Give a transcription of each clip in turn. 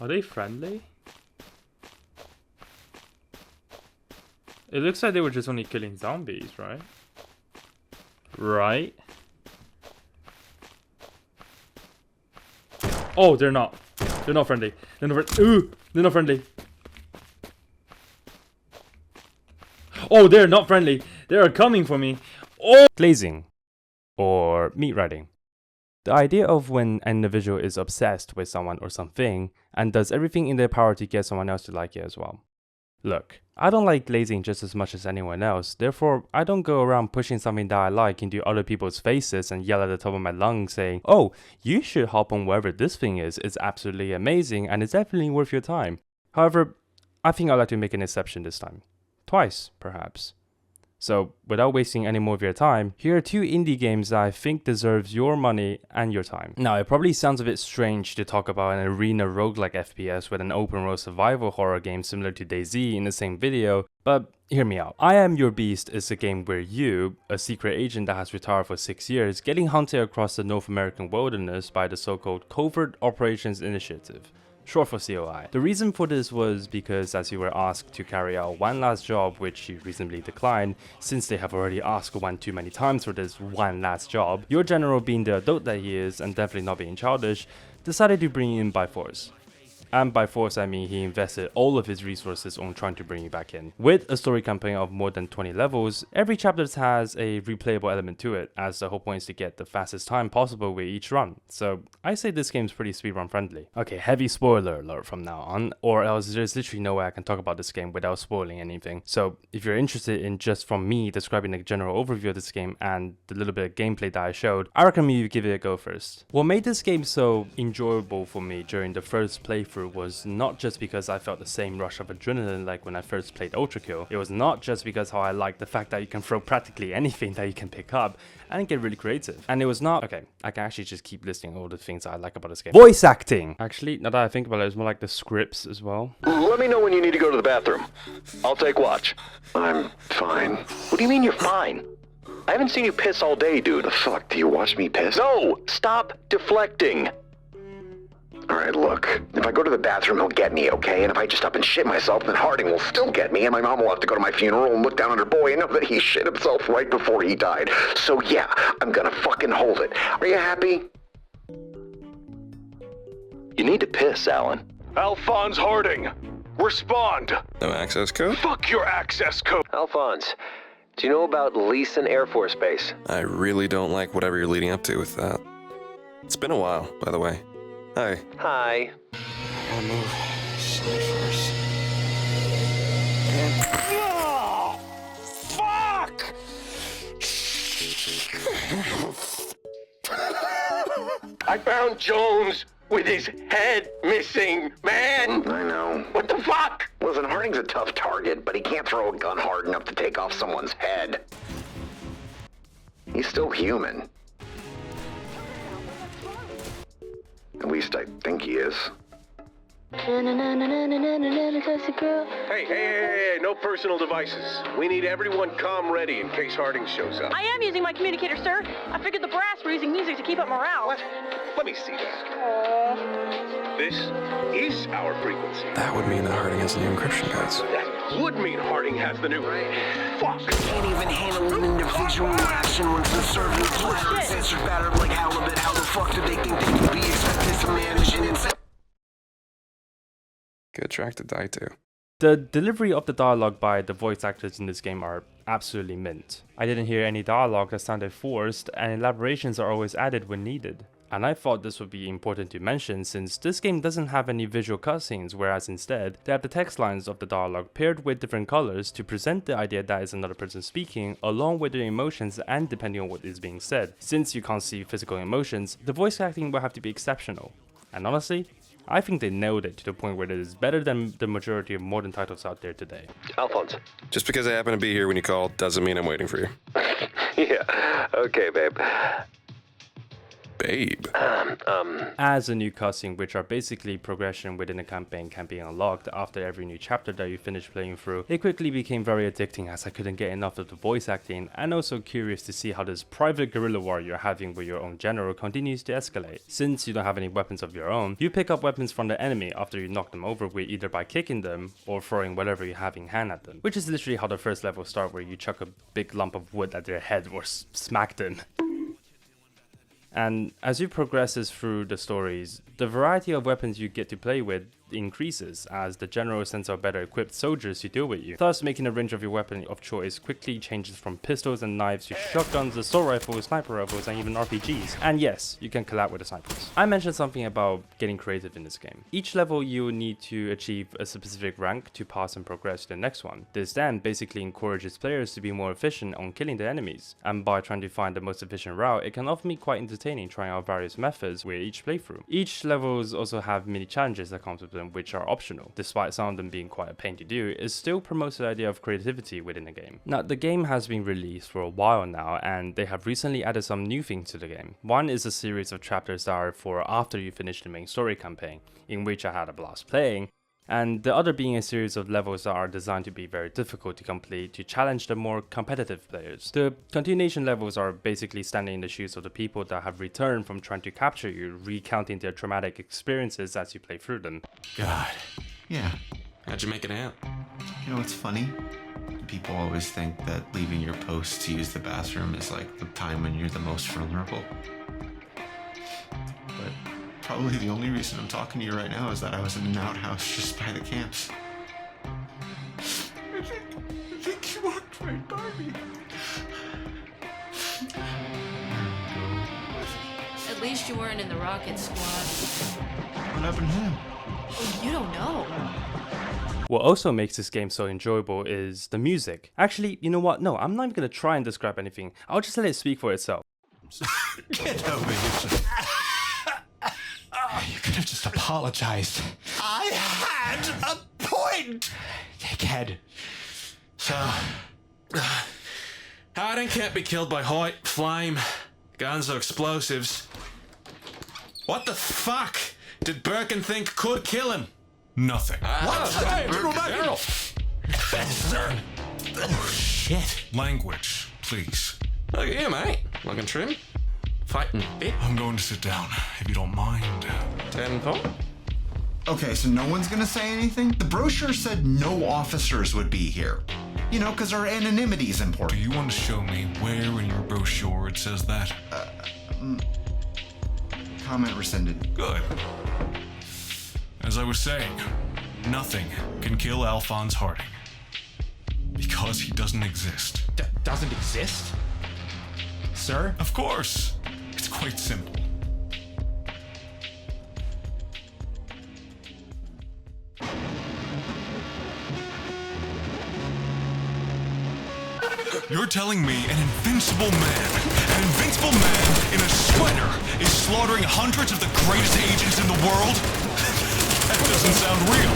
Are they friendly? It looks like they were just only killing zombies, right? Right? Oh, they're not. They're not friendly. They're not they're not friendly. Oh, they're not friendly. They are coming for me. Oh! Glazing, or meat riding. The idea of when an individual is obsessed with someone or something and does everything in their power to get someone else to like it as well. Look, I don't like glazing just as much as anyone else, therefore I don't go around pushing something that I like into other people's faces and yell at the top of my lungs saying, oh, you should hop on wherever this thing is, it's absolutely amazing and it's definitely worth your time. However, I think I'd like to make an exception this time. Twice, perhaps. So, without wasting any more of your time, here are 2 indie games that I think deserves your money and your time. Now, it probably sounds a bit strange to talk about an arena roguelike FPS with an open world survival horror game similar to DayZ in the same video, but hear me out. I Am Your Beast is a game where you, a secret agent that has retired for 6 years, getting hunted across the North American wilderness by the so-called Covert Operations Initiative, short for COI. The reason for this was because as you were asked to carry out one last job, which you reasonably declined, since they have already asked one too many times for this one last job, your general, being the adult that he is and definitely not being childish, decided to bring you in by force. And by force I mean he invested all of his resources on trying to bring you back in. With a story campaign of more than 20 levels, every chapter has a replayable element to it, as the whole point is to get the fastest time possible with each run. So I say this game's pretty speedrun friendly. Okay, heavy spoiler alert from now on, or else there's literally no way I can talk about this game without spoiling anything. So if you're interested in just from me describing the general overview of this game and the little bit of gameplay that I showed, I recommend you give it a go first. What made this game so enjoyable for me during the first playthrough was not just because I felt the same rush of adrenaline like when I first played Ultrakill. It was not just because how I liked the fact that you can throw practically anything that you can pick up and get really creative. And it was not, okay, I can actually just keep listing all the things I like about this game. Voice acting! Actually, now that I think about it, it's more like the scripts as well. Let me know when you need to go to the bathroom. I'll take watch. I'm fine. What do you mean you're fine? I haven't seen you piss all day, dude. The fuck, do you watch me piss? No! Stop deflecting! Alright, look. If I go to the bathroom, he'll get me, okay? And if I just up and shit myself, then Harding will still get me, and my mom will have to go to my funeral and look down on her boy and know that he shit himself right before he died. So yeah, I'm gonna fucking hold it. Are you happy? You need to piss, Alan. Alphonse Harding! Respond! No access code? Fuck your access code! Alphonse, do you know about Leeson Air Force Base? I really don't like whatever you're leading up to with that. It's been a while, by the way. Hi. Hi. I gotta move slowly first. And... Oh, fuck! I found Jones with his head missing, man! I know. What the fuck? Listen, Harding's a tough target, but he can't throw a gun hard enough to take off someone's head. He's still human. At least I think he is. Hey, no personal devices. We need everyone comm ready in case Harding shows up. I am using my communicator, sir. I figured the brass were using music to keep up morale. What? Let me see that. This is our frequency. That would mean that Harding has new encryption codes. That would mean Harding has the new... Fuck! Can't even handle an individual action once the server is sensors battered like halibut. How the fuck do they think they can be expected to manage an insect? Good track to die to. The delivery of the dialogue by the voice actors in this game are absolutely mint. I didn't hear any dialogue that sounded forced, and elaborations are always added when needed. And I thought this would be important to mention since this game doesn't have any visual cutscenes, whereas instead, they have the text lines of the dialogue paired with different colors to present the idea that is another person speaking, along with their emotions and depending on what is being said. Since you can't see physical emotions, the voice acting will have to be exceptional. And honestly, I think they nailed it to the point where it is better than the majority of modern titles out there today. Alphonse. Just because I happen to be here when you called doesn't mean I'm waiting for you. Yeah, okay, babe. babe. As a new cutscene, which are basically progression within a campaign, can be unlocked after every new chapter that you finish playing through. It quickly became very addicting as I couldn't get enough of the voice acting, and also curious to see how this private guerrilla war you're having with your own general continues to escalate. Since you don't have any weapons of your own, you pick up weapons from the enemy after you knock them over with either by kicking them or throwing whatever you have in hand at them, which is literally how the first level start, where you chuck a big lump of wood at their head or smack them. And as you progresses through the stories, the variety of weapons you get to play with increases as the general sense of better equipped soldiers who deal with you, thus making the range of your weapon of choice quickly changes from pistols and knives to shotguns, assault rifles, sniper rifles, and even RPGs. And yes, you can collab with the snipers. I mentioned something about getting creative in this game. Each level you need to achieve a specific rank to pass and progress to the next one. This then basically encourages players to be more efficient on killing the enemies, and by trying to find the most efficient route, it can often be quite entertaining trying out various methods with each playthrough. Each levels also have mini challenges that come with them, which are optional. Despite some of them being quite a pain to do, it still promotes the idea of creativity within the game. Now, the game has been released for a while now, and they have recently added some new things to the game. One is a series of chapters that are for after you finish the main story campaign, in which I had a blast playing, and the other being a series of levels that are designed to be very difficult to complete to challenge the more competitive players. The continuation levels are basically standing in the shoes of the people that have returned from trying to capture you, recounting their traumatic experiences as you play through them. God. Yeah. How'd you make it out? You know what's funny? People always think that leaving your post to use the bathroom is like the time when you're the most vulnerable. But probably the only reason I'm talking to you right now is that I was in an outhouse just by the camps. I think he walked right by me. At least you weren't in the rocket squad. What happened to him? Oh, you don't know. What also makes this game so enjoyable is the music. Actually, you know what? No, I'm not even gonna try and describe anything. I'll just let it speak for itself. Get over here. You could have just apologized. I had a point! Dickhead. So, Harding can't be killed by height, flame, guns or explosives. What the fuck did Birkin think could kill him? Nothing. Hey, go back here. Sir. Oh, shit. Language, please. Look at you, mate. Looking trim. Fighting fit. I'm going to sit down, if you don't mind. 10-4. Okay, so no one's gonna say anything? The brochure said no officers would be here. You know, because our anonymity is Do important. you want to show me where in your brochure it says that? Comment rescinded. Good. As I was saying, nothing can kill Alphonse Harding. Because he doesn't exist. Doesn't exist? Sir? Of course. It's quite simple. You're telling me an invincible man in a sweater is slaughtering hundreds of the greatest agents in the world? That doesn't sound real.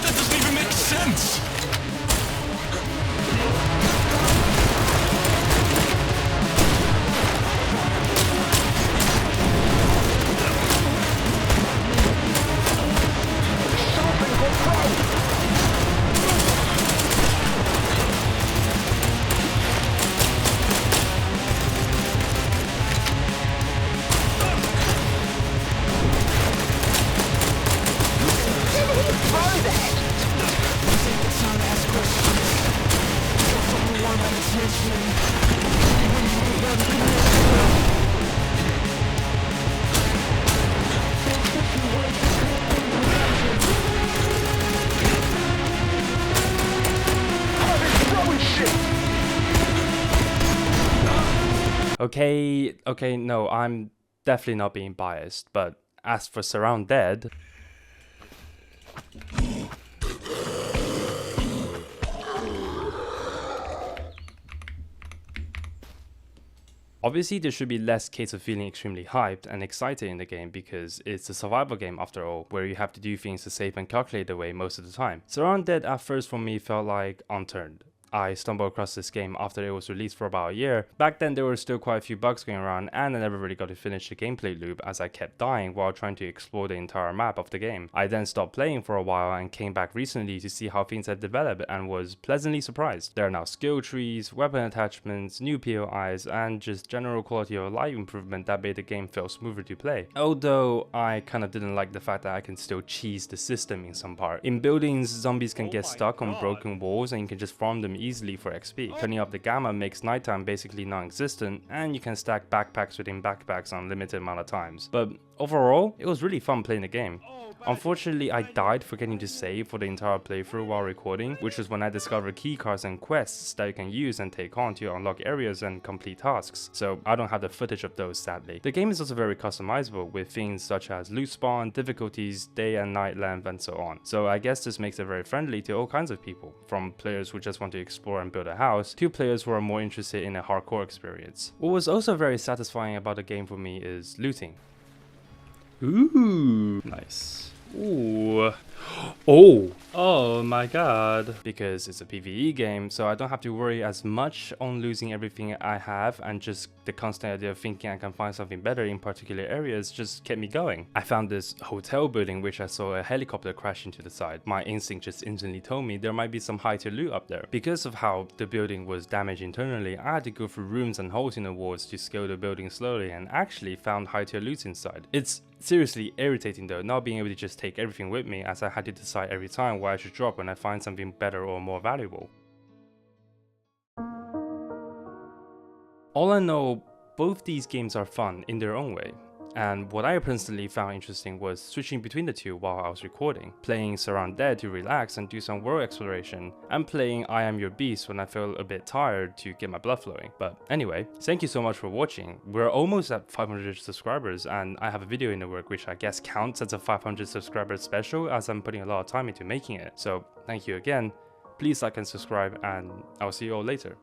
That doesn't even make sense. Okay, no, I'm definitely not being biased, but as for SurrounDead, obviously there should be less case of feeling extremely hyped and excited in the game because it's a survival game after all, where you have to do things the safe and calculated way most of the time. SurrounDead at first for me felt like unturned. I stumbled across this game after it was released for about a year. Back then there were still quite a few bugs going around, and I never really got to finish the gameplay loop as I kept dying while trying to explore the entire map of the game. I then stopped playing for a while and came back recently to see how things had developed and was pleasantly surprised. There are now skill trees, weapon attachments, new POIs, and just general quality of life improvement that made the game feel smoother to play. Although I kinda didn't like the fact that I can still cheese the system in some part. In buildings, zombies can get stuck on broken walls and you can just farm them easily for XP. Turning up the gamma makes nighttime basically non-existent, and you can stack backpacks within backpacks on a limited amount of times. But overall, it was really fun playing the game. Unfortunately, I died forgetting to save for the entire playthrough while recording, which is when I discovered keycards and quests that you can use and take on to unlock areas and complete tasks, so I don't have the footage of those sadly. The game is also very customizable with things such as loot spawn, difficulties, day and night length, and so on. So I guess this makes it very friendly to all kinds of people, from players who just want to explore and build a house, to players who are more interested in a hardcore experience. What was also very satisfying about the game for me is looting. Ooh, nice. Ooh. Oh my god. Because it's a PVE game, so I don't have to worry as much on losing everything I have, and just the constant idea of thinking I can find something better in particular areas just kept me going. I found this hotel building which I saw a helicopter crash into the side. My instinct just instantly told me there might be some high tier loot up there. Because of how the building was damaged internally, I had to go through rooms and holes in the walls to scale the building slowly, and actually found high tier loot inside. It's seriously irritating though, not being able to just take everything with me, as I had to decide every time what I should drop when I find something better or more valuable. All in all, both these games are fun in their own way. And what I personally found interesting was switching between the two while I was recording, playing SurrounDead to relax and do some world exploration, and playing I Am Your Beast when I feel a bit tired to get my blood flowing. But anyway, thank you so much for watching. We're almost at 500 subscribers, and I have a video in the work which I guess counts as a 500 subscriber special, as I'm putting a lot of time into making it. So thank you again, please like and subscribe, and I'll see you all later.